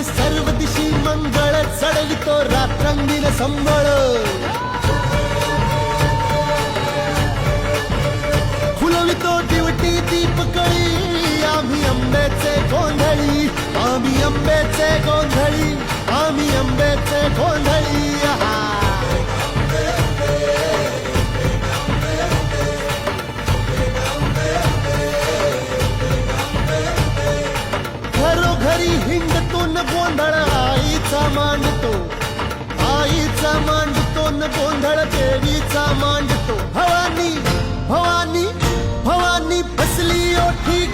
सर्व दिशी मंगळ चढवितो रात्रंगीन संबळ फुलवितो दिवटी दीपकळी आम्ही अंब्याचे गोंधळी आम्ही अंब्याचे गोंधळी आम्ही अंब्याचे गोंधळी घरोघरी हिंडतो न गोंधळ आईचा मांडतो आईचा मांडतो न गोंधळ देवीचा मांडतो भवानी भवानी भवानी बसली ओठी